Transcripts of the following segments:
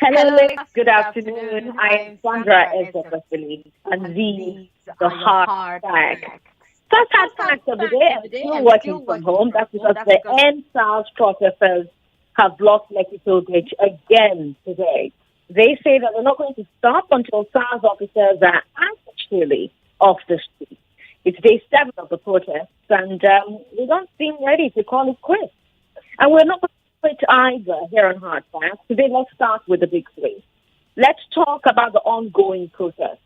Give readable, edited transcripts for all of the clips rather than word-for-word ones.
Hello, ladies. Good afternoon. I am Sandra Ezekwesili, and these the hard facts. First hard fact of the day, I'm still working from home. That's because the End SARS protesters have blocked Lekki toll gate again today. They say that they're not going to stop until SARS officers are actually off the street. It's day 7 of the protests, and we don't seem ready to call it quits. And we're not going to quit either here on Hard Facts. Today, let's start with the big 3. Let's talk about the ongoing protest.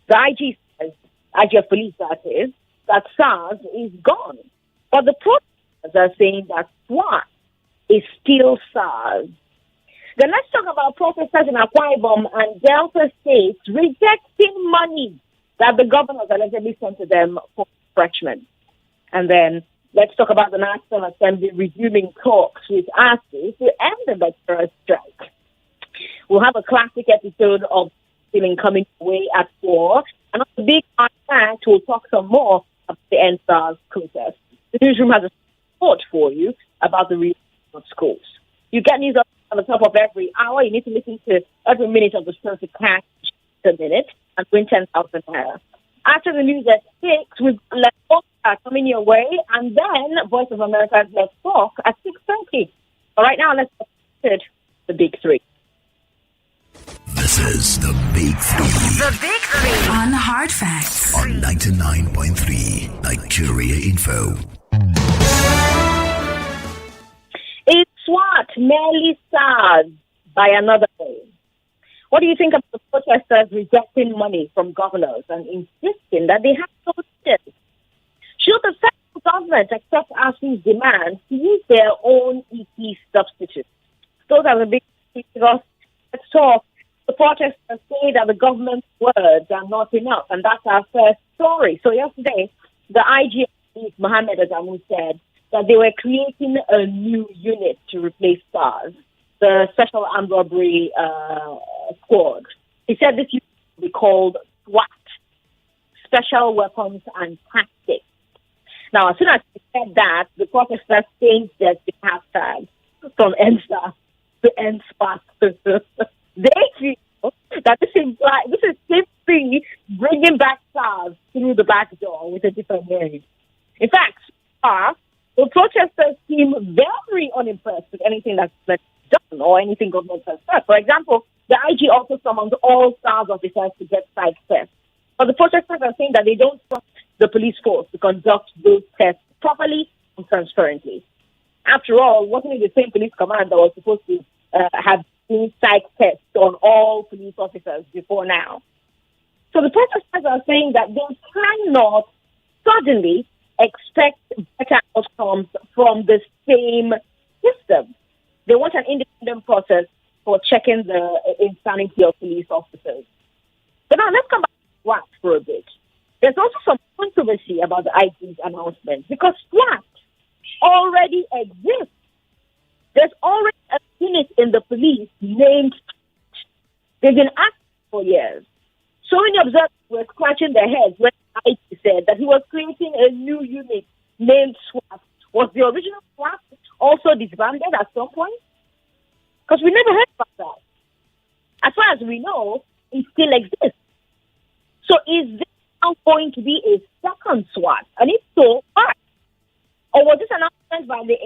The IG says, IG of police that is, that SARS is gone. But the protesters are saying that SWAT is still SARS. Then let's talk about protesters in Akwa, Ibom and Delta states rejecting money that the governors allegedly sent to them for refreshment. And then let's talk about the National Assembly resuming talks with ASUU to end the lecturers' strike. We'll have a classic episode of feeling coming away at 4. And on the big hard fact, we'll talk some more about the End SARS protest. The newsroom has a report for you about the reopening of schools. You get news on the top of every hour. You need to listen to every minute of the show to catch the minute and win 10,000 naira. After the news at 6, we've Let's Talk coming your way, and then Voice of America's Let's Talk at 6:30. But right now, let's get to the big 3. This is the Big 3. The Big 3 on Hard Facts on 99.3 Nigeria Info. It's SWAT merely SARS by another name. What do you think of the protesters rejecting money from governors and insisting that they have no leaders? Should the federal government accept ASUU's demand to use their own EP substitutes? Those are the big because let's talk. The protesters say that the government's words are not enough, and that's our first story. So yesterday, the IG of Mohammed Adamu said that they were creating a new unit to replace SARS, the Special Armed Robbery Squad. He said this unit will be called SWAT, Special Weapons and Tactics. Now, as soon as he said that, the protesters changed their hashtag from EndSARS to EndSWAT. They feel that this is simply bringing back SARS through the back door with a different name. In fact, the protesters seem very unimpressed with anything that's been done or anything government has done. For example, the IG also summoned all SARS officers to get psych tests. But the protesters are saying that they don't trust the police force to conduct those tests properly and transparently. After all, wasn't it the same police command that was supposed to have seen psych tests on all police officers before now? So the protesters are saying that they cannot suddenly expect better outcomes from the same system. They want an independent process for checking the insanity of police officers. But now let's come back to SWAT for a bit. There's also some controversy about the IG's announcement because SWAT already exists. There's already a unit in the police named SWAT. They've been active for years. So many observers were scratching their heads when IG said that he was creating a new unit named SWAT. Was the original SWAT also disbanded at some point? Because we never heard about that. As far as we know, it still exists. So is this now going to be a second SWAT? And if so, why? Or was this announcement by the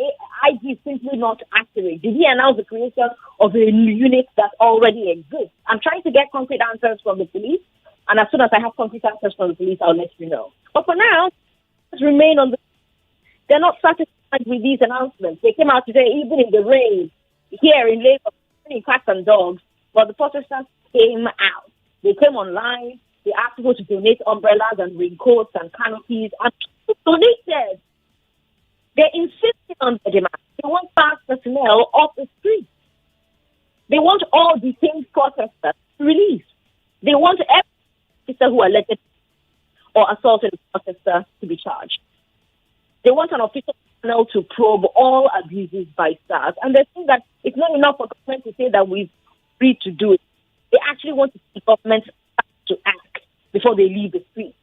IG simply not accurate? Did he announce the creation of a new unit that already exists? I'm trying to get concrete answers from the police. And as soon as I have concrete answers from the police, I'll let you know. But for now, let's remain on the... They're not satisfied with these announcements. They came out today, even in the rain, here in Lagos, in cats and dogs, but the protesters came out. They came online. They asked people to donate umbrellas and raincoats and canopies, and people donated. They're insisting on their demand. They want SARS personnel off the streets. They want all detained protesters released. They want every officer who alleged or assaulted a protester to be charged. They want an official panel to probe all abuses by SARS. And they think that it's not enough for government to say that we've agreed to do it. They actually want to see government to act before they leave the streets.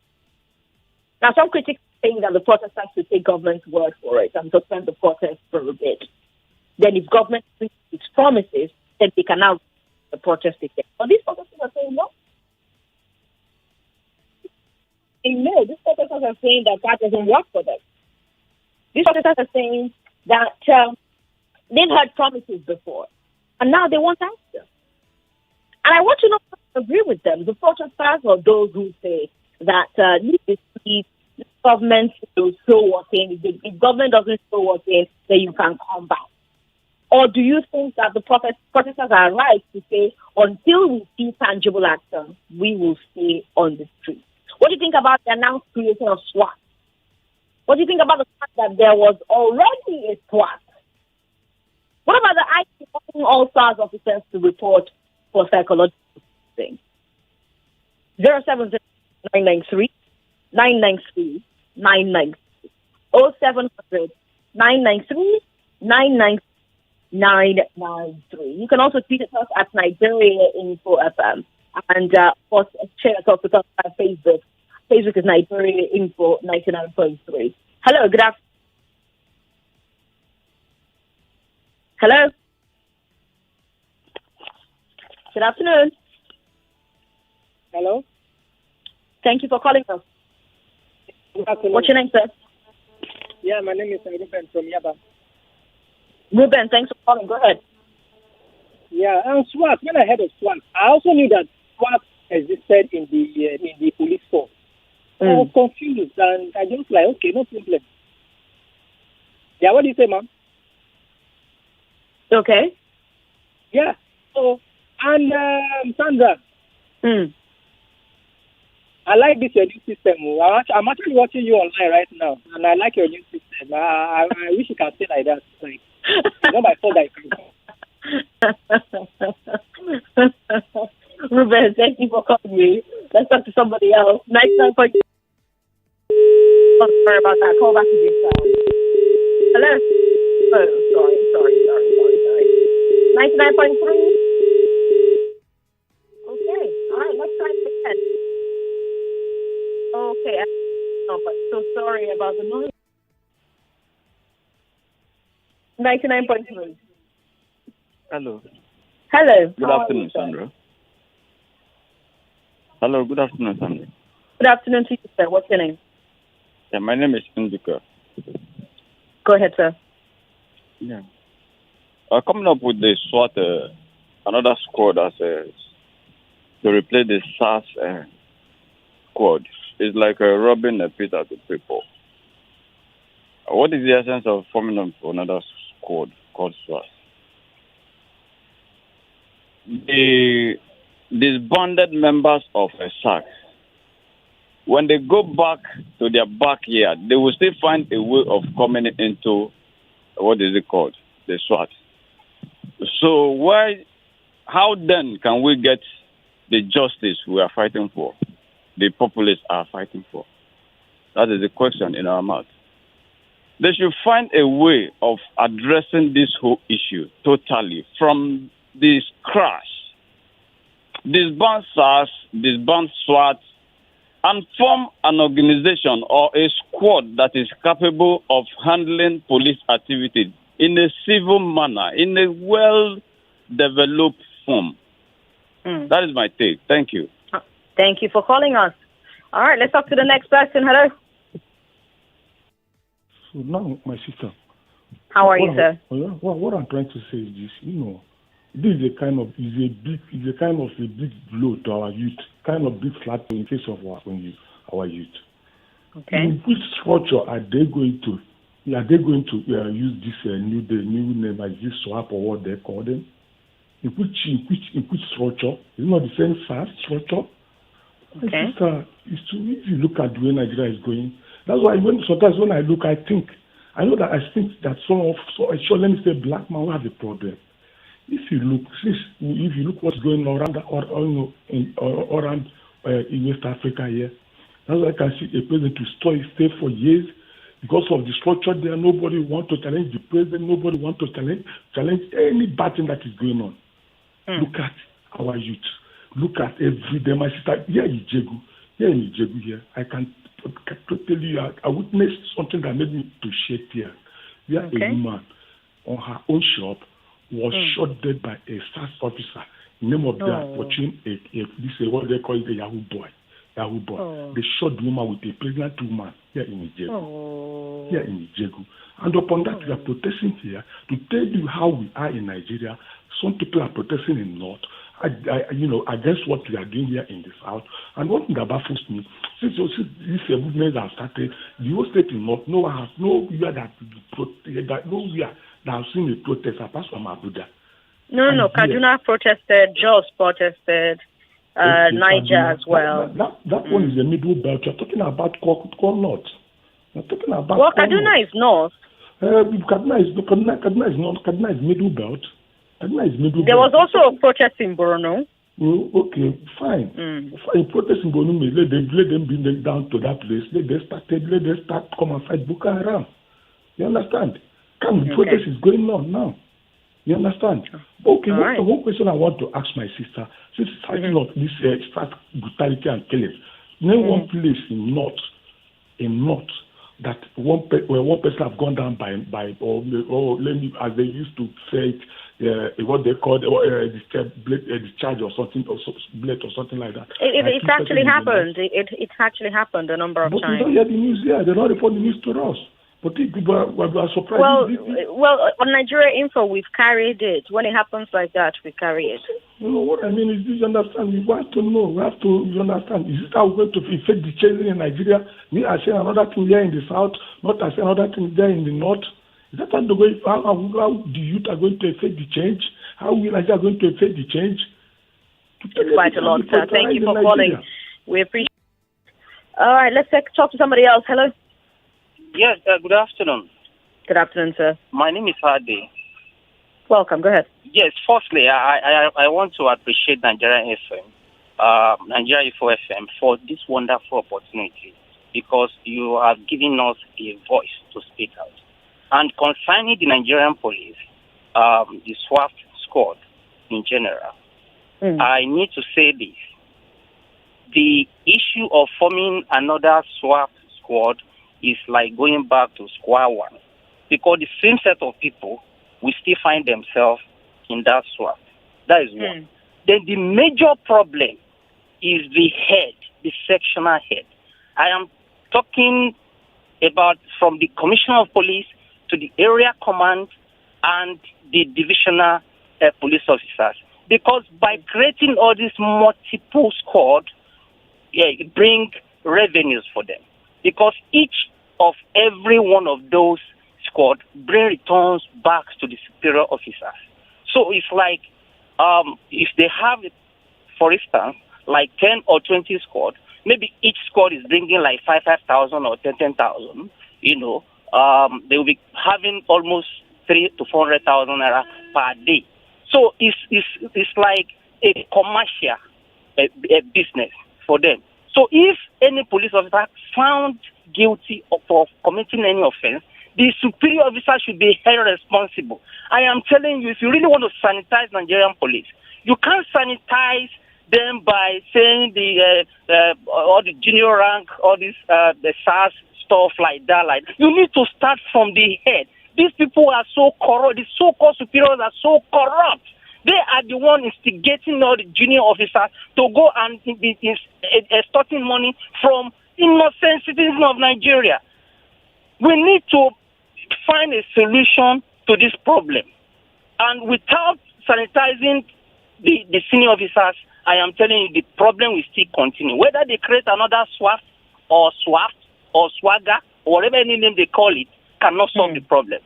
Now, some critics are saying that the protesters should take government's word for it and suspend the protest for a bit. Then if government keeps its promises, then they can now the protest again. But these protesters are saying no. No, these protesters are saying that doesn't work for them. These protesters are saying that they've had promises before, and now they want answers. And I want to know if I agree with them, the protesters or those who say that the government will show what's in. If government doesn't show what's in, then you can come back. Or do you think that the protesters are right to say, until we see tangible action, we will stay on the street? What do you think about the announced creation of SWAT? What do you think about the fact that there was already a SWAT? What about the IT wanting all SARS officers to report for psychological things? 070-993-993-993 0700-993-993. You can also tweet at us at Nigeria Info FM. And of course, share us with us on Facebook. Facebook is Nigeria Info 99.3. Hello, good afternoon. Hello. Good afternoon. Hello. Thank you for calling us. Good afternoon. What's your name, sir? Yeah, my name is Ruben from Yaba. Ruben, thanks for calling. Go ahead. Yeah, and SWAT. When I heard of SWAT, I also knew that SWAT existed in the police force. I was confused, and I just like, okay, no problem. Yeah, what do you say, ma'am? Okay. Yeah. So, and Sandra, I like this your new system. I'm actually watching you online right now, and I like your new system. I wish you can stay like that. Like, it's not my fault that you can. Ruben, thank you for calling me. Let's talk to somebody else. 99.3. Oh, sorry about that. Call back again. Hello. Oh, sorry. 99.3. Okay. All right. Let's try it again. Okay. Oh, but so sorry about the noise. 99.3. Hello. Good afternoon, Sandra. Hello, good afternoon, Sandra. Good afternoon to you, sir. What's your name? Yeah, my name is Indika. Go ahead, sir. Yeah. Coming up with the SWAT, another squad as to replace the SARS squad is like robbing a Peter to people. What is the essence of forming up another squad called SWAT? The disbanded members of a SAC, when they go back to their backyard, they will still find a way of coming into, what is it called, the SWAT. So how then can we get the justice we are fighting for, the populace are fighting for? That is the question in our mouth. They should find a way of addressing this whole issue totally from this crash. Disband SARS, disband SWAT, and form an organization or a squad that is capable of handling police activities in a civil manner, in a well-developed form. That is my take. Thank you. Thank you for calling us. All right, let's talk to the next person. Hello. So now, my sister. How are you, sir? What I'm trying to say is this, this is a kind of big blow to our youth, kind of big flat in face of our youth. Okay. In which structure are they going to use this new name as this SWAP or what they call them? In which structure? It's not the same SARS structure. Okay. It's too easy to look at the way Nigeria is going. That's why sometimes when I look, I think that sure, let me say, black man will have a problem. If you look what's going on around in West Africa here, that's why I can see a president to stay for years because of the structure there. Nobody wants to challenge the president. Nobody wants to challenge any bad thing that is going on. Look at our youth. Look at every day. My sister, here in Ijegu, I can tell you, I witnessed something that made me to shed tears. Where a woman on her own shop was shot dead by a SARS officer Name of that, watching what they call it, a Yahoo boy. They shot the woman with a pregnant woman here in Ijegu. And upon that, we are protesting here to tell you how we are in Nigeria. Some people are protesting in North, against what we are doing here in the South. And one thing that baffles me, since these movements have started, the whole state in North, no one has nowhere that has seen a protest apart from Abuja. No, Kaduna protested, Jos protested, Niger as well. That one is the middle belt. You're talking about Core North. You're talking about Kaduna is North. Kaduna is North. Kaduna is middle belt. There was also a protest in Borno. Okay, fine. In protest in Borno, let them bring them down to that place. Let them start come and fight Boko Haram. You understand? Protest is going on now. You understand? Okay, one question I want to ask my sister, since it's fighting of this brutality and killing, name one place in North, that one person have gone down by as they used to say it, what they call discharge or something, or blade or something like that. It actually happened. It actually happened a number of times. But we don't hear the news here. They don't report the news to us. But people are surprised. Well, on Nigeria Info, we've carried it. When it happens like that, we carry it. You know what I mean? Is you understand? We want to know. We have to understand. Is it how we're going to effect the change in Nigeria? Me, I say another thing here in the South, not I say another thing there in the North. Is that how the youth are going to effect the change? How we Nigeria are going to effect the change? Quite a lot, sir. Thank you for calling. We appreciate it. All right, let's talk to somebody else. Hello. Yes, good afternoon. Good afternoon, sir. My name is Hadi. Welcome, go ahead. Yes, firstly, I want to appreciate Nigeria FM, Nigeria Info FM for this wonderful opportunity because you are giving us a voice to speak out. And concerning the Nigerian police, the SWAT squad in general, I need to say this. The issue of forming another SWAT squad is like going back to square one because the same set of people will still find themselves in that SWAT. That is one. Then the major problem is the head, the sectional head. I am talking about from the Commissioner of Police to the area command and the divisional police officers. Because by creating all these multiple squads, it brings revenues for them. Because each of every one of those squads bring returns back to the superior officers. So it's like if they have, for instance, like 10 or 20 squads, maybe each squad is bringing like 5,000 or 10,000, they will be having almost 300,000 to 400,000 naira per day. So it's like a commercial a business for them. So if any police officer found guilty of committing any offense, the superior officer should be held responsible. I am telling you, if you really want to sanitize Nigerian police, you can't sanitize them by saying all the junior rank, all this the SARS stuff like that. You need to start from the head. These people are so corrupt. The so-called superiors are so corrupt. They are the one instigating all the junior officers to go and be extorting money from innocent citizens of Nigeria. We need to find a solution to this problem. And without sanitizing the senior officers, I am telling you the problem will still continue. Whether they create another SWAT or SWAT or SWAGA or whatever any name they call it, cannot solve the problem.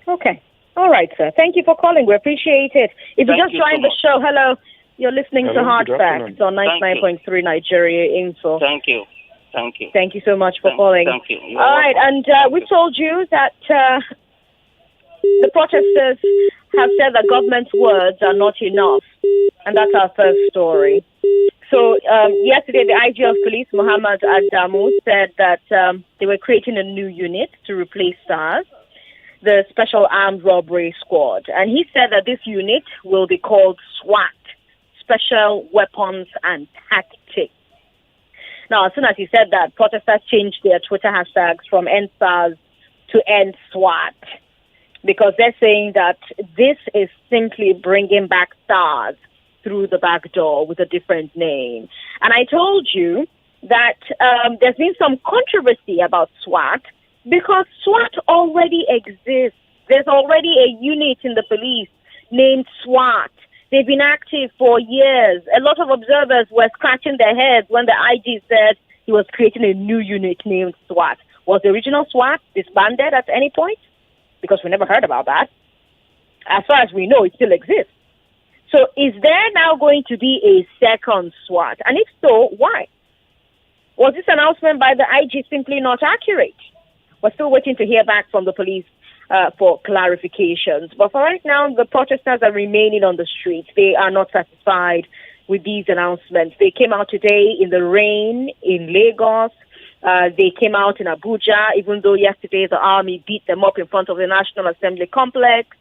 Okay. All right, sir. Thank you for calling. We appreciate it. If you just joined the show, hello. You're listening to Hard Facts on 99.3 Nigeria Info. Thank you. Thank you so much for calling. Thank you. All right, and we told you that the protesters have said that government's words are not enough, and that's our first story. So yesterday, the IG of Police, Muhammad Adamu, said that they were creating a new unit to replace SARS, the Special Armed Robbery Squad. And he said that this unit will be called SWAT, Special Weapons and Tactics. Now, as soon as he said that, protesters changed their Twitter hashtags from EndSARS to EndSWAT because they're saying that this is simply bringing back SARS through the back door with a different name. And I told you that there's been some controversy about SWAT because SWAT already exists. There's already a unit in the police named SWAT. They've been active for years. A lot of observers were scratching their heads when the IG said he was creating a new unit named SWAT. Was the original SWAT disbanded at any point? Because we never heard about that. As far as we know, it still exists. So is there now going to be a second SWAT? And if so, why? Was this announcement by the IG simply not accurate? We're still waiting to hear back from the police for clarifications. But for right now, the protesters are remaining on the streets. They are not satisfied with these announcements. They came out today in the rain in Lagos. They came out in Abuja, even though yesterday the army beat them up in front of the National Assembly complex.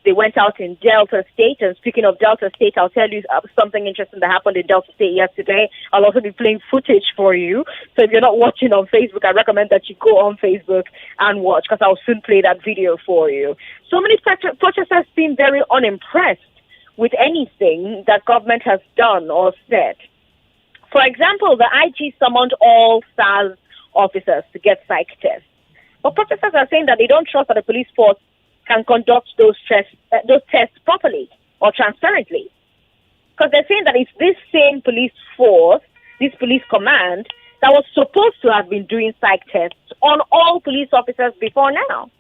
They went out in Delta State. And speaking of Delta State, I'll tell you something interesting that happened in Delta State yesterday. I'll also be playing footage for you. So if you're not watching on Facebook, I recommend that you go on Facebook and watch, because I'll soon play that video for you. So many protesters seem very unimpressed with anything that government has done or said. For example, the IG summoned all SARS officers to get psych tests. But protesters are saying that they don't trust that the police force can conduct those tests properly or transparently. Because they're saying that it's this same police force, this police command, that was supposed to have been doing psych tests on all police officers before now.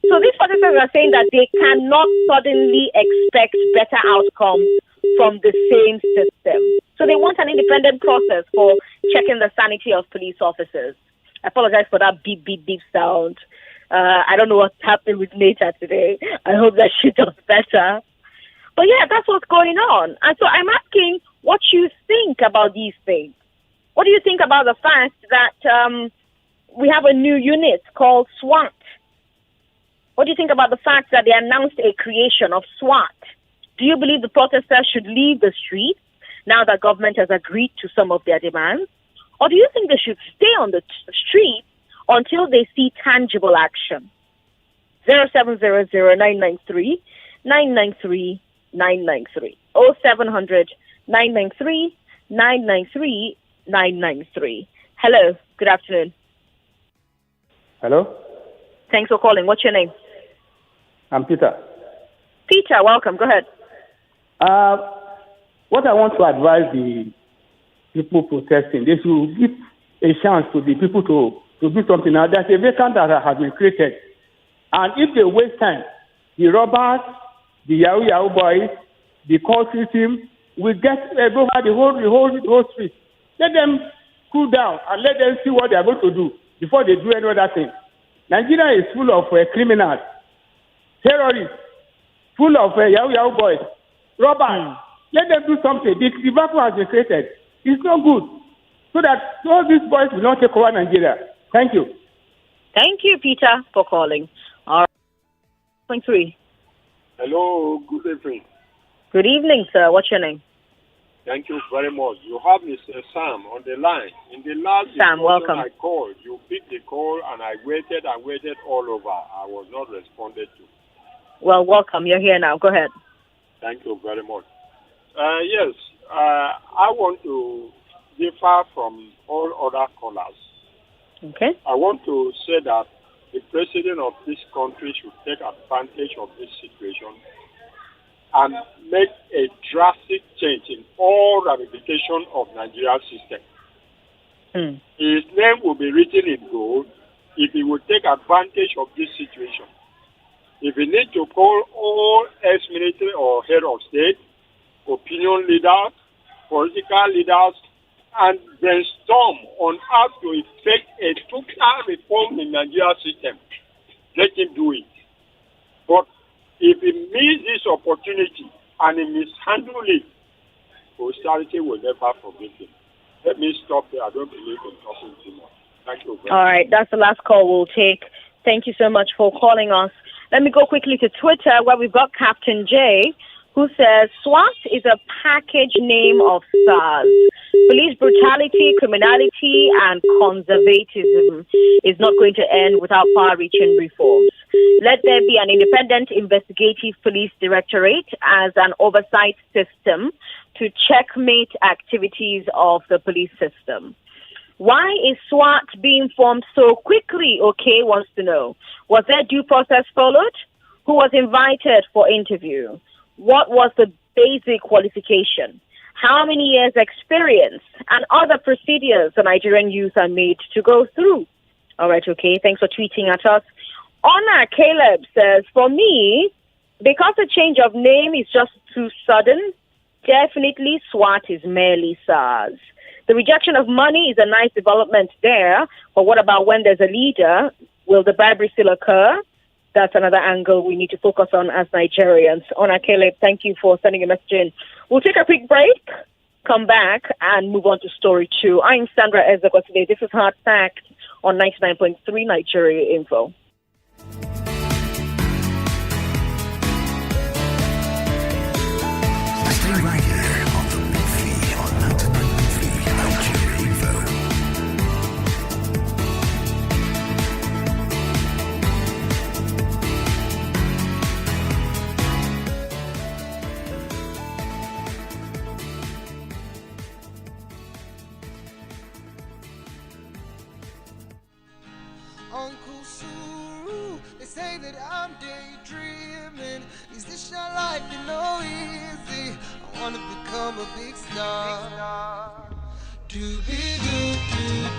So these protesters are saying that they cannot suddenly expect better outcomes from the same system. So they want an independent process for checking the sanity of police officers. I apologize for that beep, beep, beep sound. I don't know what's happening with Nita today. I hope that she does better. But yeah, that's what's going on. And so I'm asking what you think about these things. What do you think about the fact that we have a new unit called SWAT? What do you think about the fact that they announced a creation of SWAT? Do you believe the protesters should leave the streets now that government has agreed to some of their demands? Or do you think they should stay on the streets until they see tangible action? 0700-993-993-993. 0700-993-993-993. Hello, good afternoon. Hello? Thanks for calling. What's your name? I'm Peter. Peter, welcome. Go ahead. What I want to advise the people protesting, they should give a chance to the people to do something. Now, there's a vacant that has been created. And if they waste time, the robbers, the Yahoo boys, the country team will get over the whole street. Let them cool down and let them see what they are going to do before they do any other thing. Nigeria is full of criminals, terrorists, full of Yahoo boys, robbers. Let them do something. The vacuum has been created. It's not good. So that all these boys will not take over Nigeria. Thank you. Thank you, Peter, for calling. All right. 3. Hello, good evening. Good evening, sir. What's your name? Thank you very much. You have Mr. Sam on the line. In the last Sam, welcome. I called, you picked the call, and I waited all over. I was not responded to. Well, welcome. You're here now. Go ahead. Thank you very much. Yes, I want to differ from all other callers. Okay. I want to say that the president of this country should take advantage of this situation and make a drastic change in all ramifications of Nigeria's system. His name will be written in gold if he will take advantage of this situation. If he needs to call all ex-military or head of state, opinion leaders, political leaders, and brainstorm on how to effect a total reform in Nigeria's system, let him do it. But if he misses this opportunity and he mishandles it, posterity will never forgive him. Let me stop there. I don't believe in talking too much. Thank you very much. All right, that's the last call we'll take. Thank you so much for calling us. Let me go quickly to Twitter, where we've got Captain J, who says SWAT is a package name of SARS. Police brutality, criminality, and conservatism is not going to end without far-reaching reforms. Let there be an independent investigative police directorate as an oversight system to checkmate activities of the police system. Why is SWAT being formed so quickly? OK wants to know. Was there due process followed? Who was invited for interview? What was the basic qualification? How many years experience and other procedures the Nigerian youth are made to go through? All right, OK. Thanks for tweeting at us. Honor Caleb says, for me, because the change of name is just too sudden, definitely SWAT is merely SARS. The rejection of money is a nice development there, but what about when there's a leader? Will the bribery still occur? That's another angle we need to focus on as Nigerians. Honor Caleb, thank you for sending a message in. We'll take a quick break, come back, and move on to story 2. I'm Sandra Ezekwesili. This is Hard Fact on 99.3 Nigeria Info. Stay right here on the Big Three on 99.3 Nigeria Info. Uncle Suru, they say that I'm daydreaming. Is this your life? You know, easy. I wanna become a big star. Do-be-do-do-do.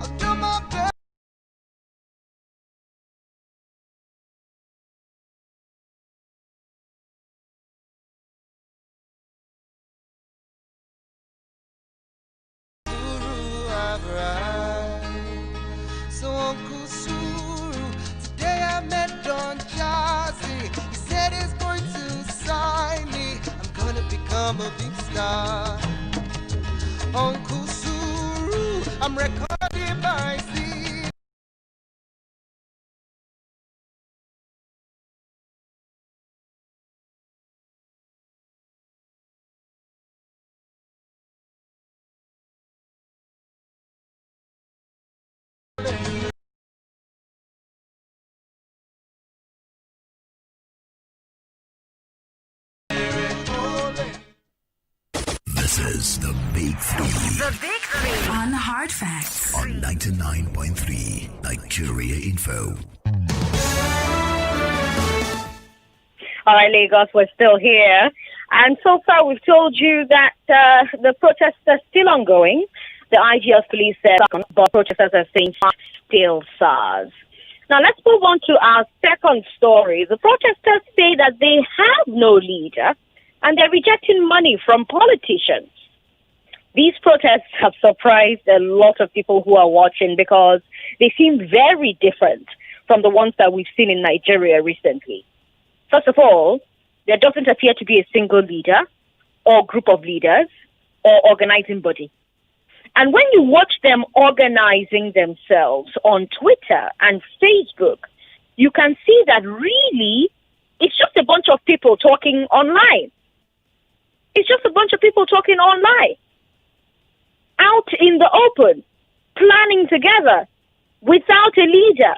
I'll do my best. So Uncle Suru, today I met Don Jazzy. He said he's going to sign me. I'm gonna become a big star. Uncle Suru, I'm recording my CD. This is the Big Three The Big Three on Hard Facts on 99.3 Nigeria Info. All right, Lagos, we're still here. And so far, we've told you that the protests are still ongoing. The IG of police said, but protesters are saying STILL SARS. Now, let's move on to our second story. The protesters say that they have no leader and they're rejecting money from politicians. These protests have surprised a lot of people who are watching because they seem very different from the ones that we've seen in Nigeria recently. First of all, there doesn't appear to be a single leader or group of leaders or organizing body. And when you watch them organizing themselves on Twitter and Facebook, you can see that really it's just a bunch of people talking online. It's just a bunch of people talking online, out in the open, planning together, without a leader.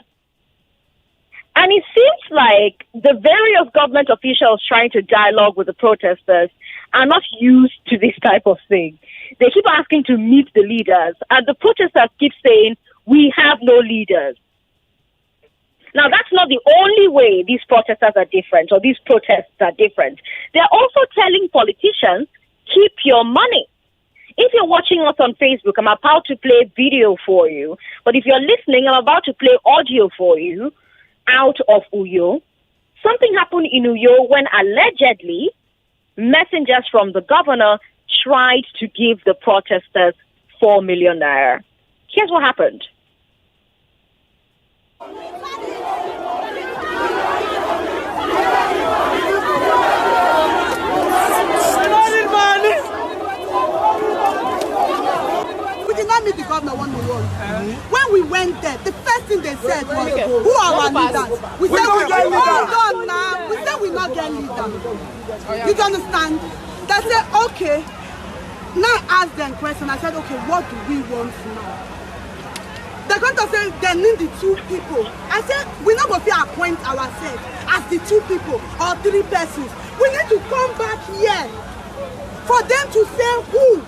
And it seems like the various government officials trying to dialogue with the protesters are not used to this type of thing. They keep asking to meet the leaders, and the protesters keep saying, we have no leaders. Now, that's not the only way these protesters are different, or these protests are different. They're also telling politicians, keep your money. If you're watching us on Facebook, I'm about to play video for you. But if you're listening, I'm about to play audio for you out of Uyo. Something happened in Uyo when allegedly messengers from the governor tried to give the protesters 4 million naira. Here's what happened. We did not meet the governor one-on-one. When we went there, the first thing they said was, who are our leaders? We said, hold on now. We said we not get leaders. You don't understand? They said, okay. Now I asked them question. I said, okay, what do we want now? They're going to say they need the 2 people. I said, we're not going to appoint ourselves as the 2 people or 3 persons. We need to come back here for them to say who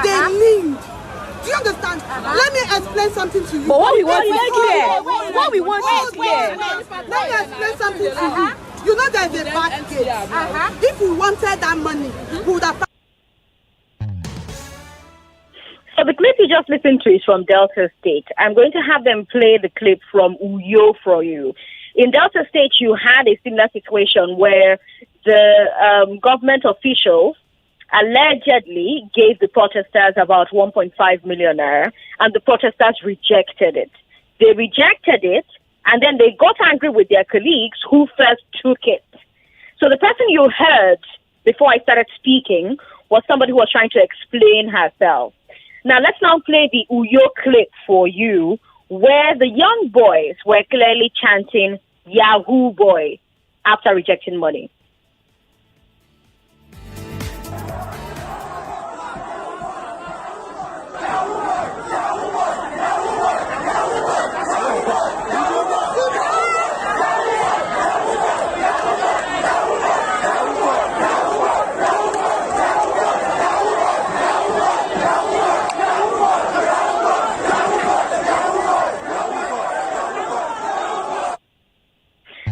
they need. Do you understand? Let me explain something to you. But what we want is clear. What we want is clear. Let me explain something to you. You know there's a back gate. If we wanted that money, we would have. So the clip you just listened to is from Delta State. I'm going to have them play the clip from Uyo for you. In Delta State, you had a similar situation where the government officials allegedly gave the protesters about 1.5 million naira, and the protesters rejected it. They rejected it, and then they got angry with their colleagues who first took it. So the person you heard before I started speaking was somebody who was trying to explain herself. Now, let's now play the Uyo clip for you, where the young boys were clearly chanting Yahoo Boy after rejecting money.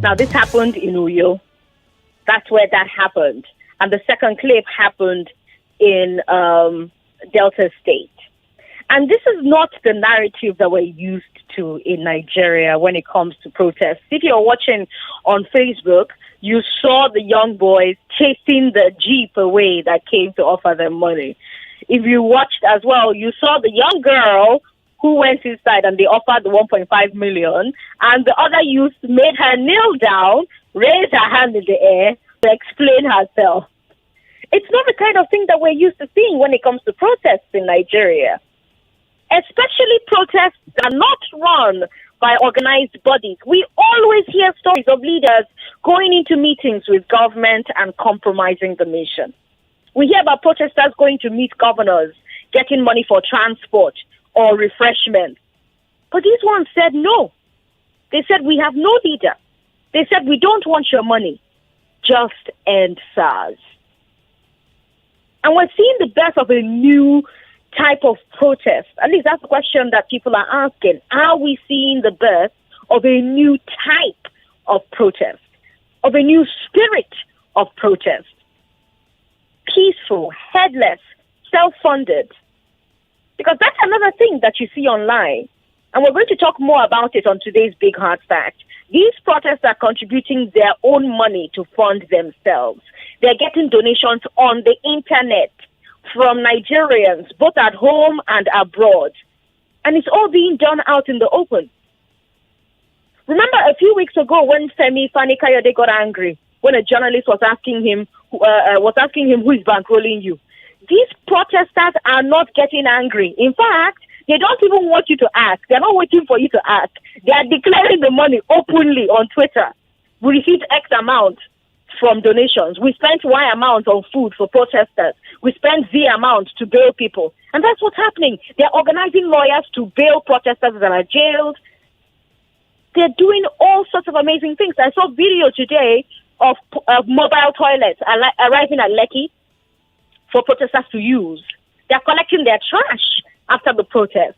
Now, this happened in Uyo. That's where that happened. And the second clip happened in Delta State. And this is not the narrative that we're used to in Nigeria when it comes to protests. If you're watching on Facebook, you saw the young boys chasing the Jeep away that came to offer them money. If you watched as well, you saw the young girl who went inside and they offered the 1.5 million, and the other youth made her kneel down, raise her hand in the air to explain herself. It's not the kind of thing that we're used to seeing when it comes to protests in Nigeria. Especially protests that are not run by organized bodies. We always hear stories of leaders going into meetings with government and compromising the mission. We hear about protesters going to meet governors, getting money for transport or refreshment. But these ones said no. They said, we have no leader. They said, we don't want your money. Just end SARS. And we're seeing the birth of a new type of protest. At least that's the question that people are asking. Are we seeing the birth of a new type of protest, of a new spirit of protest? Peaceful, headless, self-funded. Because that's another thing that you see online. And we're going to talk more about it on today's Big Hard Fact. These protests are contributing their own money to fund themselves. They're getting donations on the internet from Nigerians, both at home and abroad. And it's all being done out in the open. Remember a few weeks ago when Femi Fani-Kayode got angry, when a journalist was asking him who is bankrolling you. These protesters are not getting angry. In fact, they don't even want you to ask. They're not waiting for you to ask. They are declaring the money openly on Twitter. We received X amount from donations. We spent Y amount on food for protesters. We spent Z amount to bail people. And that's what's happening. They're organizing lawyers to bail protesters that are jailed. They're doing all sorts of amazing things. I saw video today of mobile toilets arriving at Lekki for protesters to use. They're collecting their trash after the protest.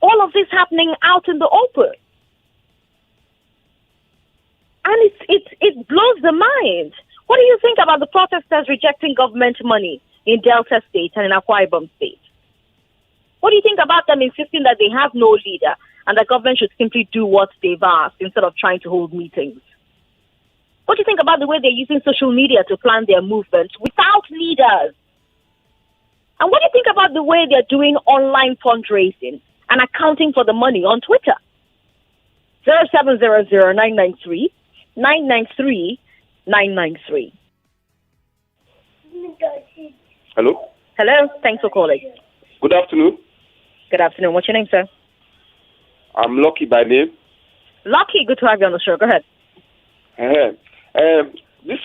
All of this happening out in the open. And it blows the mind. What do you think about the protesters rejecting government money in Delta State and in Akwa Ibom State? What do you think about them insisting that they have no leader and the government should simply do what they've asked instead of trying to hold meetings? What do you think about the way they're using social media to plan their movements without leaders? And what do you think about the way they're doing online fundraising and accounting for the money on Twitter? 0700-993-993. 993. Hello? Hello, thanks for calling. Good afternoon. Good afternoon. What's your name, sir? I'm Lucky by name. Lucky, good to have you on the show. Go ahead. This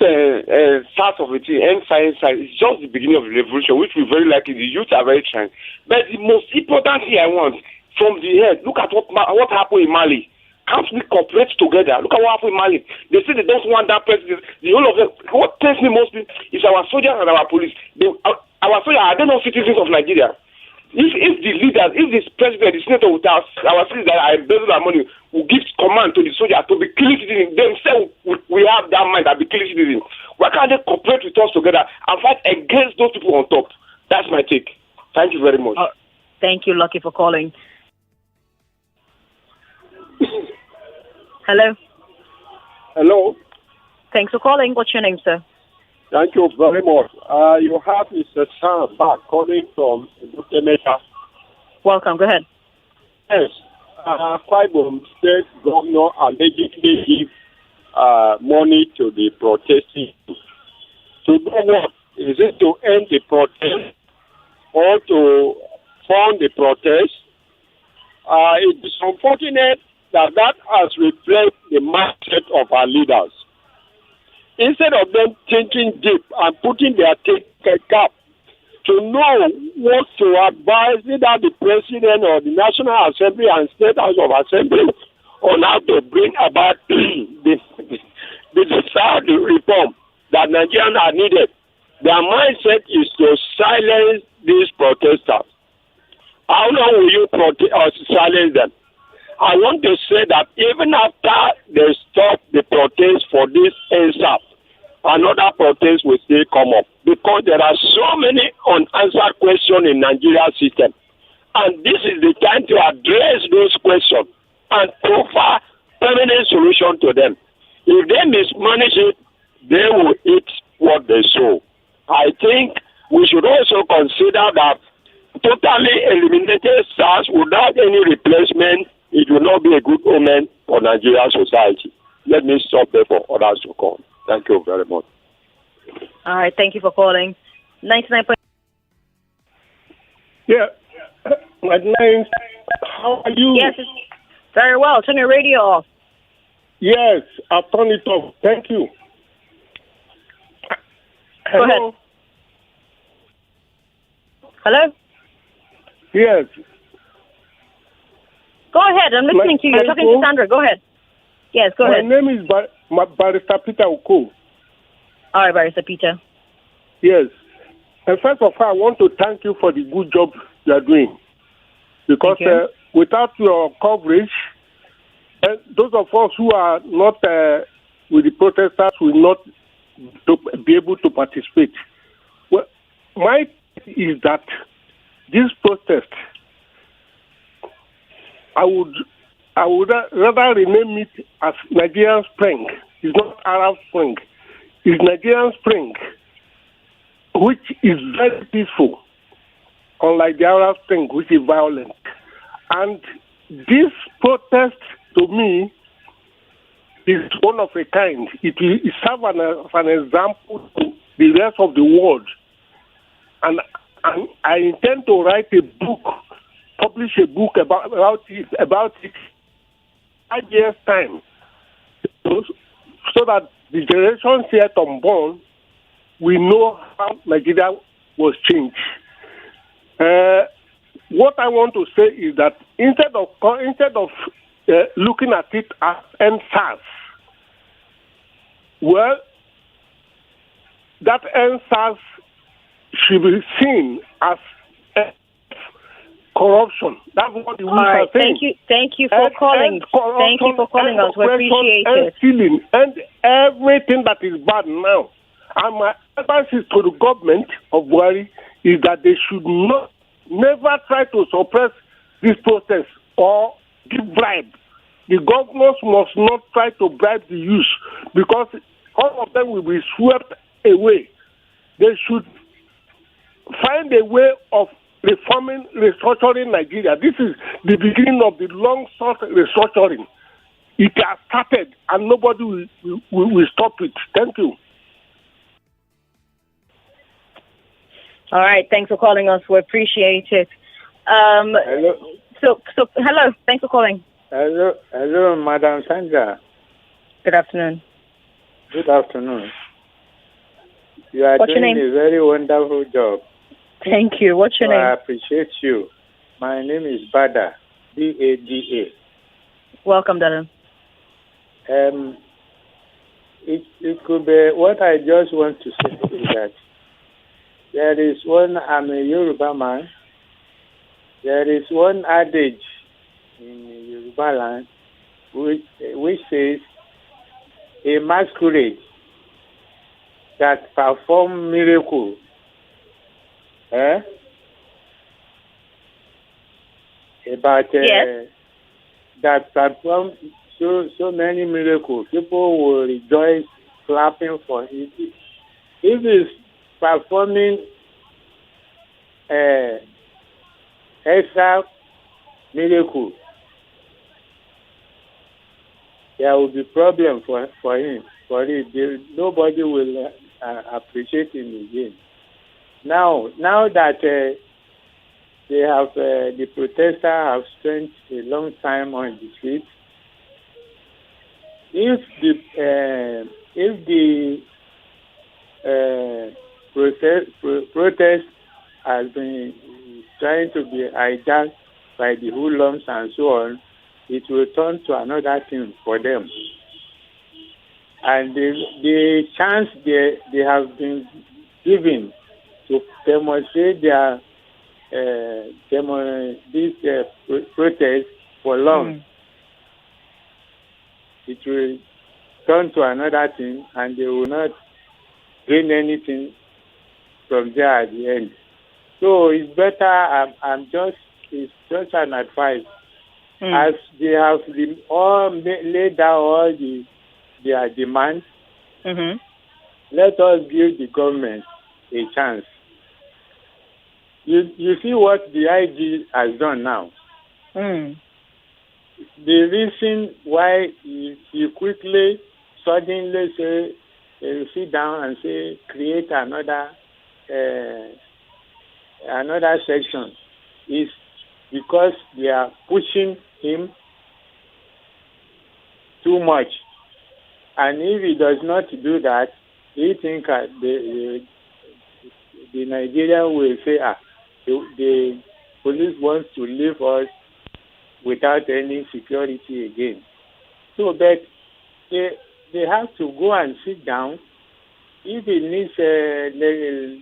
start of it, end science is just the beginning of the revolution, which we very likely, the youth are very trying. But the most important thing I want from the head, look at what happened in Mali. Can't we cooperate together? Look at what happened in Mali. They say they don't want that president. The whole of them. What tells me mostly is our soldiers and our police. Our soldiers are they not citizens of Nigeria? If the leaders, if this president, the senator with our citizens that are embezzling our money, will give command to the soldiers to be killing citizens, themselves we have that mind that be killing citizens. Why can't they cooperate with us together and fight against those people on top? That's my take. Thank you very much. Thank you, Lucky, for calling. Hello. Hello. Thanks for calling. What's your name, sir? Thank you very much. You have Mr. Sam back calling from Meta. Welcome. Go ahead. Yes. Ibom State Governor allegedly give money to the protesting. To do what? Is it to end the protest or to fund the protest? It is unfortunate that has reflected the mindset of our leaders. Instead of them thinking deep and putting their cap to know what to advise either the president or the National Assembly and State House of Assembly on how to bring about the desired reform that Nigerians are needed. Their mindset is to silence these protesters. How long will you silence them? I want to say that even after they stop the protest for this ASAP, another protest will still come up because there are so many unanswered questions in Nigeria's system. And this is the time to address those questions and offer permanent solution to them. If they mismanage it, they will eat what they sow. I think we should also consider that totally eliminated SARS without any replacement, it will not be a good omen for Nigerian society. Let me stop there for others to call. Thank you very much. All right, thank you for calling. 99. Yeah, my name. How are you? Yes, very well. Turn your radio off. Yes, I've turned it off. Thank you. Hello? Go ahead. Hello? Yes. Go ahead. I'm listening to you. You're talking to Sandra. Go ahead. Yes, go ahead. My name is Barrister Peter Oko. All right, Barrister Peter. Yes. And first of all, I want to thank you for the good job you are doing. Because without your coverage, those of us who are not with the protesters will not be able to participate. Well, my is that this protest, I would rather rename it as Nigerian Spring. It's not Arab Spring. It's Nigerian Spring, which is very peaceful, unlike the Arab Spring, which is violent. And this protest, to me, is one of a kind. It will serve as an example to the rest of the world. And I intend to write a book, publish a book about it 5 years' time, so that the generations yet unborn will know how Nigeria was changed. What I want to say is that instead of looking at it as SARS. Well, that SARS should be seen as corruption. That's what the All right, thank you for calling. Thank you for calling us. We appreciate it. Stealing and everything that is bad now. And my advice is to the government of Buhari is that they should never try to suppress this process or give bribe. The governors must not try to bribe the youth because all of them will be swept away. They should find a way of restructuring Nigeria. This is the beginning of the long-sought restructuring. It has started and nobody will stop it. Thank you. All right, thanks for calling us. We appreciate it. Hello. So hello. Thanks for calling. Hello, Madam Sandra. Good afternoon. Good afternoon. You are What's your doing name? a very wonderful job. Thank you. What's your name? I appreciate you. My name is Bada, B-A-D-A. Welcome, Darren. It could be what I just want to say is that there is one, I'm a Yoruba man, there is one adage in Yoruba land which says a masquerade that perform miracle that perform so many miracles. People will rejoice, clapping for it. If it's performing extra miracle, there will be problem for him. For it, nobody will appreciate him again. Now that they have the protesters have spent a long time on the street, if the protest has been trying to be hijacked by the hoodlums and so on, it will turn to another thing for them. And the chance they have been given to demonstrate their protest for long, it will turn to another thing, and they will not gain anything from there at the end. So it's better. It's just an advice, as they have laid down all their demands. Let us give the government a chance. You see what the IG has done now. The reason why he quickly, suddenly say, sit down and say, create another section is because they are pushing him too much. And if he does not do that, he think the Nigerian will say, the police wants to leave us without any security again. So that they have to go and sit down. If it needs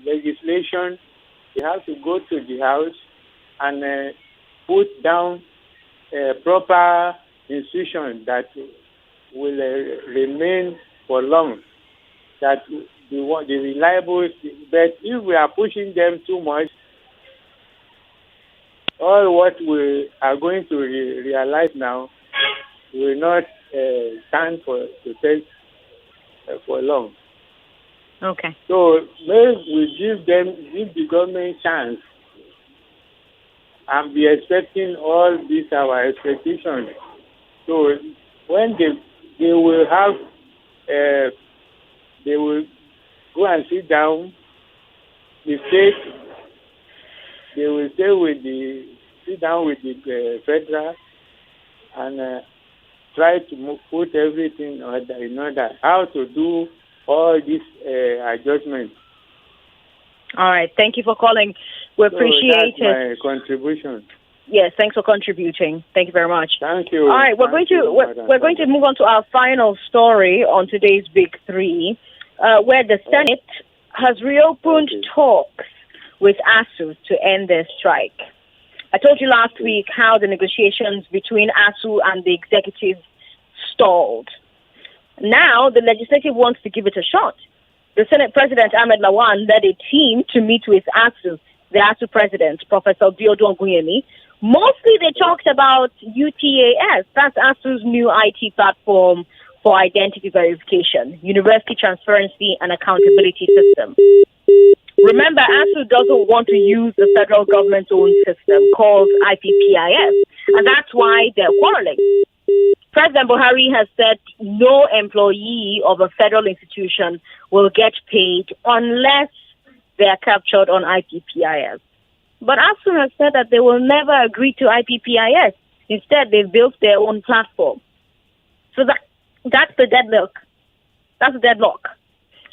legislation, they have to go to the house and put down a proper institution that will remain for long, that the reliable. But if we are pushing them too much, all what we are going to realize now will not stand to take for long. Okay. So maybe we give the government chance and be expecting all these our expectations. So when they will have, they will go and sit down. The state, they will sit down with the federal and try to put everything in order. How to do all these adjustments. All right. Thank you for calling. We appreciate it. That's my contribution. Yes, thanks for contributing. Thank you very much. Thank you. All right, we're going to move on to our final story on today's Big Three, where the Senate has reopened talks with ASUU to end their strike. I told you last week how the negotiations between ASUU and the executive stalled. Now the legislative wants to give it a shot. The Senate President Ahmed Lawan led a team to meet with ASUU, the ASUU President, Professor Biodun Oguyemi. Mostly they talked about UTAS, that's ASUU's new IT platform for identity verification, University Transparency and Accountability System. Remember, ASUU doesn't want to use the federal government's own system called IPPIS, and that's why they're quarreling. President Buhari has said no employee of a federal institution will get paid unless they are captured on IPPIS. But ASUU has said that they will never agree to IPPIS. Instead, they've built their own platform. So that's the deadlock. That's the deadlock.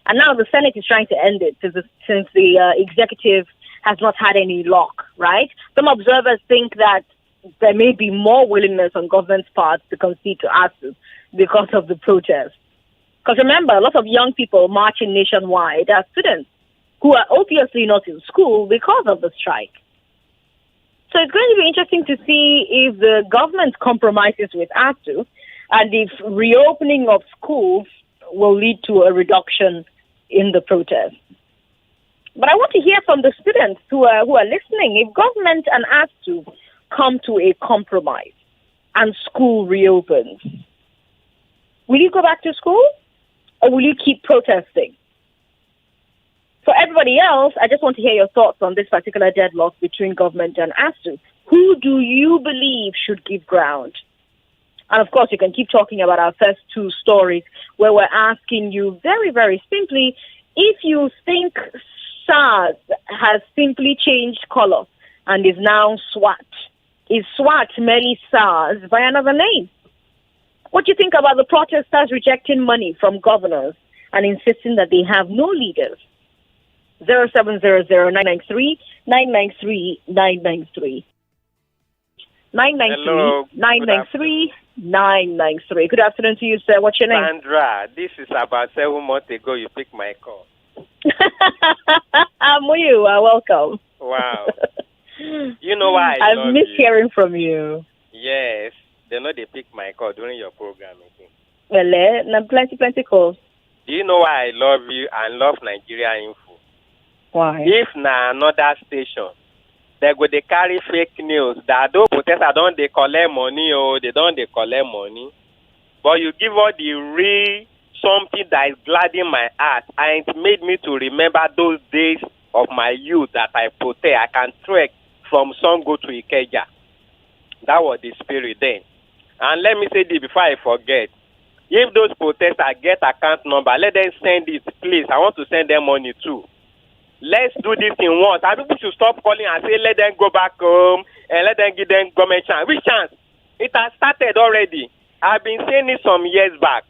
And now the Senate is trying to end it since the executive has not had any luck, right? Some observers think that there may be more willingness on government's part to concede to ASUU because of the protest. Because remember, a lot of young people marching nationwide are students who are obviously not in school because of the strike. So it's going to be interesting to see if the government compromises with ASUU and if reopening of schools will lead to a reduction in the protest. But I want to hear from the students who are listening. If government and ASUU come to a compromise and school reopens, will you go back to school or will you keep protesting? For everybody else, I just want to hear your thoughts on this particular deadlock between government and ASUU. Who do you believe should give ground? And of course, you can keep talking about our first two stories where we're asking you very, very simply if you think SARS has simply changed color and is now SWAT. Is SWAT merely SARS by another name? What do you think about the protesters rejecting money from governors and insisting that they have no leaders? 0700-993-993-993. 993-993-993. Good afternoon to you, sir. What's your name? Sandra, this is about 7 months ago you picked my call. You are welcome. Wow. You know why I've missed hearing from you. Yes. They know they pick my call during your program. Well, plenty calls. Do you know why I love you and love Nigeria Info? Why? If na another station, they carry fake news that those protesters don't they collect money or they don't they collect money. But you give all the real something that is gladdening my heart and it made me to remember those days of my youth that I protest. I can trek from Songo to Ikeja. That was the spirit then. And let me say this before I forget. If those protesters get account number, let them send it, please. I want to send them money too. Let's do this in once. And people should stop calling and say, let them go back home and let them give them government chance. Which chance? It has started already. I've been saying it some years back.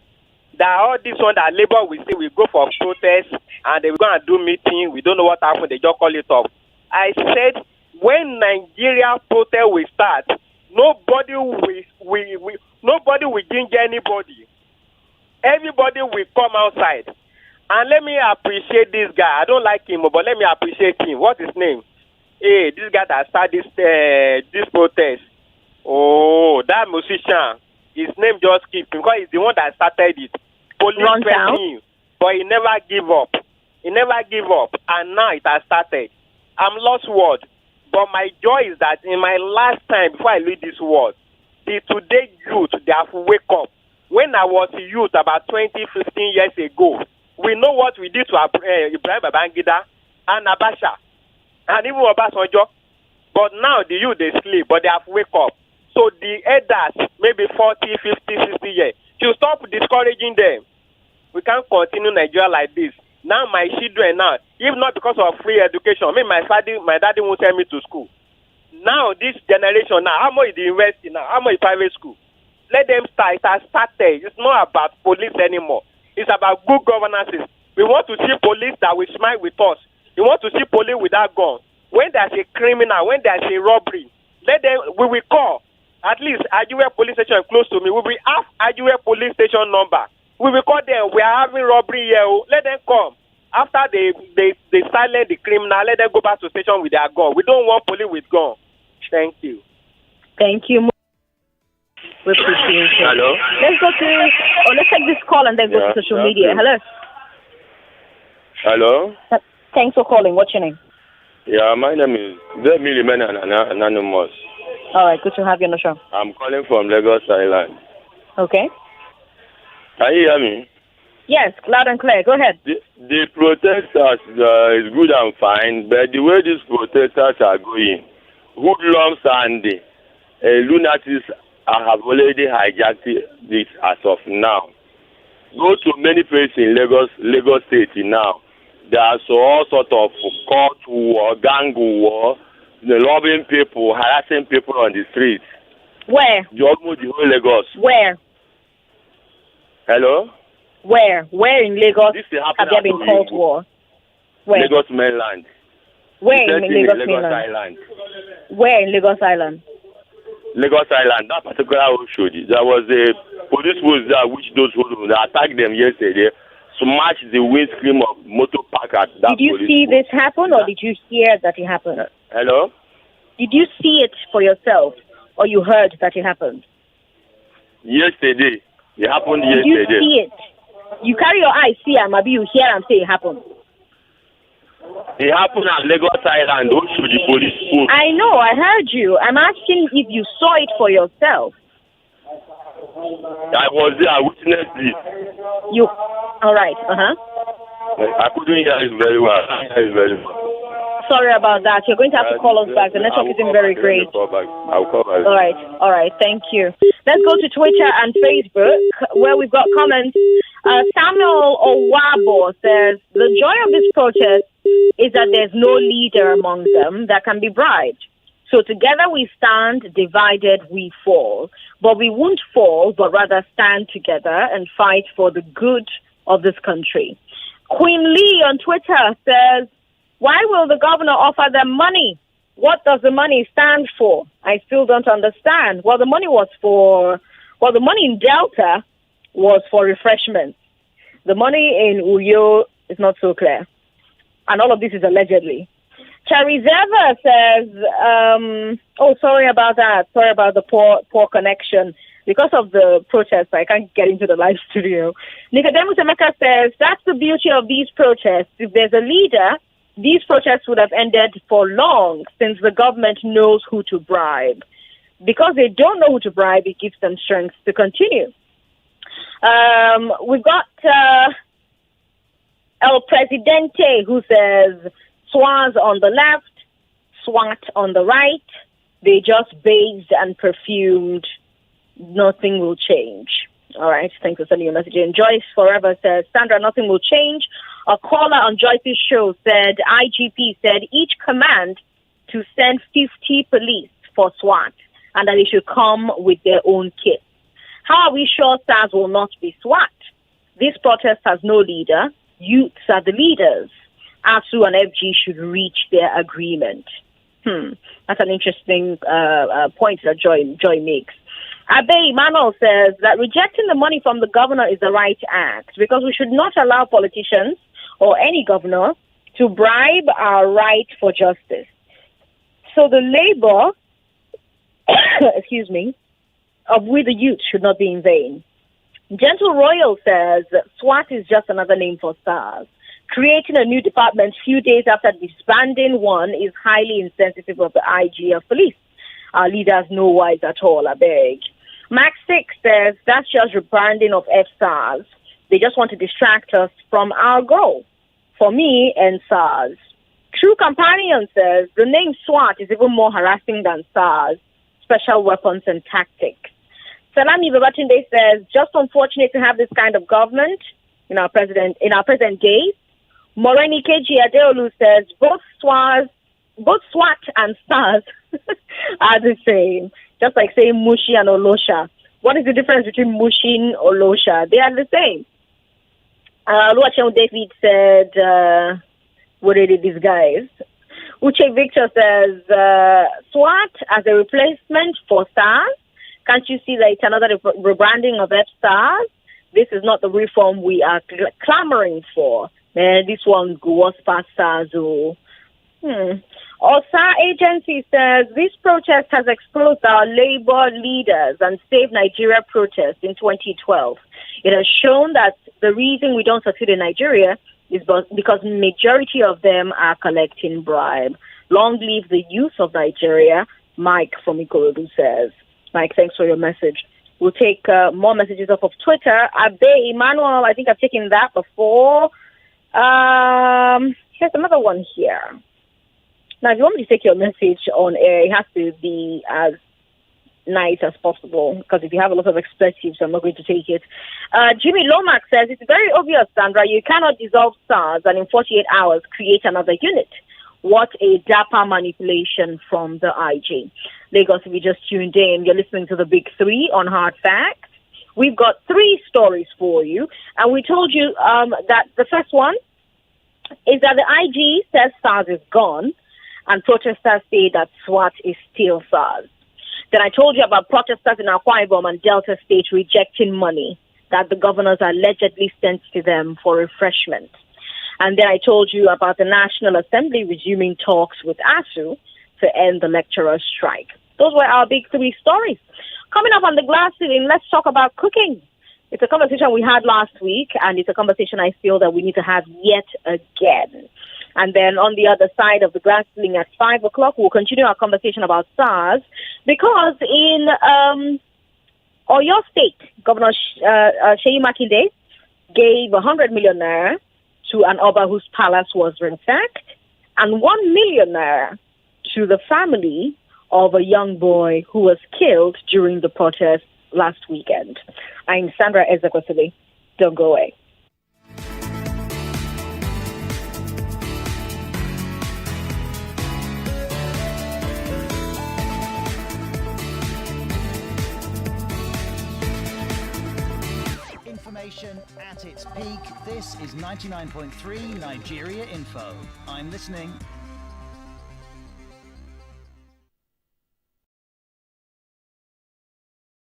That all this one that Labour will say we go for protest and they will go and do meeting. We don't know what happened. They just call it off. I said when Nigeria protest will start, nobody will ginger anybody. Everybody will come outside. And let me appreciate this guy. I don't like him, but let me appreciate him. What's his name? Hey, this guy that started this protest. Oh, that musician. His name just keeps because he's the one that started it. Police pressed him, but he never give up. He never give up, and now it has started. I'm lost word, but my joy is that in my last time before I leave this world, the today youth they have to wake up. When I was a youth about 20, 15 years ago, we know what we did to Ibrahim Babangida and Abacha and even Obasanjo. But now the youth they sleep, but they have to wake up. So the elders, maybe 40, 50, 60 years, should stop discouraging them. We can't continue Nigeria like this. Now my children now, if not because of free education, my daddy won't send me to school. Now this generation now, how much is the university now? How much is private school? Let them start. It has started. It's not about police anymore. It's about good governance. We want to see police that will smile with us. We want to see police without guns. When there's a criminal, when there's a robbery, We will call. At least Ajue police station close to me. We will ask Ajue police station number. We will call them. We are having robbery here. Let them come. After they silence the criminal, let them go back to station with their gun. We don't want police with gun. Thank you. Thank you. We appreciate it. Hello. Let's take this call and then go to social media. Hello. Hello. Thanks for calling. What's your name? Yeah, my name is Demi Anonymous. All right, good to have you on the show. I'm calling from Lagos Island. Okay. Can you hear me? Yes, loud and clear. Go ahead. The protesters is good and fine, but the way these protesters are going, hoodlums and lunatics have already hijacked this as of now. Go to many places in Lagos State now. There are all sorts of court war, gang war, lobbying people, harassing people on the streets. Where? Almost the whole Lagos. Where? Hello? Where in Lagos have there been court war? Where? Lagos mainland. Where in Lagos mainland? Island. Where in Lagos Island? Lagos Island, that particular Oshodi. There was a police force there which those who attacked them yesterday, smashed the windscreen of motor park at that. Did you see this happen or did you hear that it happened? Hello? Did you see it for yourself or you heard that it happened? Yesterday. It happened yesterday. Did you see it? You carry your eyes, see and maybe you hear and say it happened. It happened at Lagos Island, Oshodi police force. I know, I heard you. I'm asking if you saw it for yourself. I was there, I witnessed it. All right, I couldn't hear it very well. Sorry about that. You're going to have to call us back. The network isn't very great. I'll call back. All right. Thank you. Let's go to Twitter and Facebook, where we've got comments. Samuel Owabo says, the joy of this protest is that there's no leader among them that can be bribed. So together we stand, divided we fall. But we won't fall, but rather stand together and fight for the good of this country. Queen Lee on Twitter says, why will the governor offer them money? What does the money stand for? I still don't understand. Well, the money in Delta was for refreshment. The money in Uyo is not so clear. And all of this is allegedly. Charizeva says, sorry about that. Sorry about the poor connection. Because of the protests, I can't get into the live studio. Nicodemus Emeka says, that's the beauty of these protests. If there's a leader, these protests would have ended for long since the government knows who to bribe. Because they don't know who to bribe, it gives them strength to continue. We've got El Presidente who says, SWAT on the left, SWAT on the right. They just bathed and perfumed. Nothing will change. All right, thanks for sending your message in. Joyce Forever says, Sandra, nothing will change. A caller on Joyce's show said, IGP said each command to send 50 police for SWAT and that they should come with their own kit. How are we sure SARS will not be SWAT? This protest has no leader. Youths are the leaders. ASUU and FG should reach their agreement. That's an interesting point that Joy makes. Abe Emmanuel says that rejecting the money from the governor is the right act because we should not allow politicians or any governor to bribe our right for justice. So the labor, of we the youth should not be in vain. Gentle Royal says SWAT is just another name for SARS. Creating a new department few days after disbanding one is highly insensitive of the IG of police. Our leaders know wise at all, I beg. Max 6 says that's just rebranding of FSARS. They just want to distract us from our goal. For me, and SARS. True Companion says the name SWAT is even more harassing than SARS. Special weapons and tactics. Salami Babatunde says just unfortunate to have this kind of government in our present days. Moreni Keji Adeolu says both SWAT and SARS are the same. Just like saying Mushi and Olosha. What is the difference between Mushi and Olosha? They are the same. Luachel David said, what are these guys? Uche Victor says, SWAT as a replacement for SARS. Can't you see that it's another rebranding of SARS? This is not the reform we are clamoring for. This one goes past SARS. OSA agency says this protest has exposed our labor leaders and saved Nigeria protest in 2012. It has shown that the reason we don't succeed in Nigeria is because majority of them are collecting bribe. Long live the youth of Nigeria, Mike from Ikorodu says. Mike, thanks for your message. We'll take more messages off of Twitter. Abe Emmanuel, I think I've taken that before. Here's another one here. Now, if you want me to take your message on air, it has to be as nice as possible, because if you have a lot of expletives, I'm not going to take it. Jimmy Lomax says, it's very obvious, Sandra, you cannot dissolve SARS and in 48 hours create another unit. What a dapper manipulation from the IG. Lagos, if you just tuned in, you're listening to the Big Three on Hard Facts. We've got 3 stories for you, and we told you that the first one is that the IG says SARS is gone, and protesters say that SWAT is still SARS. Then I told you about protesters in Akwa, Ibom and Delta State rejecting money that the governors allegedly sent to them for refreshment. And then I told you about the National Assembly resuming talks with ASUU to end the lecturer strike. Those were our big 3 stories. Coming up on the glass ceiling, let's talk about cooking. It's a conversation we had last week, and it's a conversation I feel that we need to have yet again. And then on the other side of the glass ceiling at 5 o'clock, we'll continue our conversation about SARS, because in Oyo State, Governor Seyi Makinde gave 100 million naira to an Oba whose palace was ransacked, and 1 million naira to the family of a young boy who was killed during the protest last weekend. I'm Sandra Ezekwesili. Don't go away. Information at its peak. This is 99.3 Nigeria Info. I'm listening.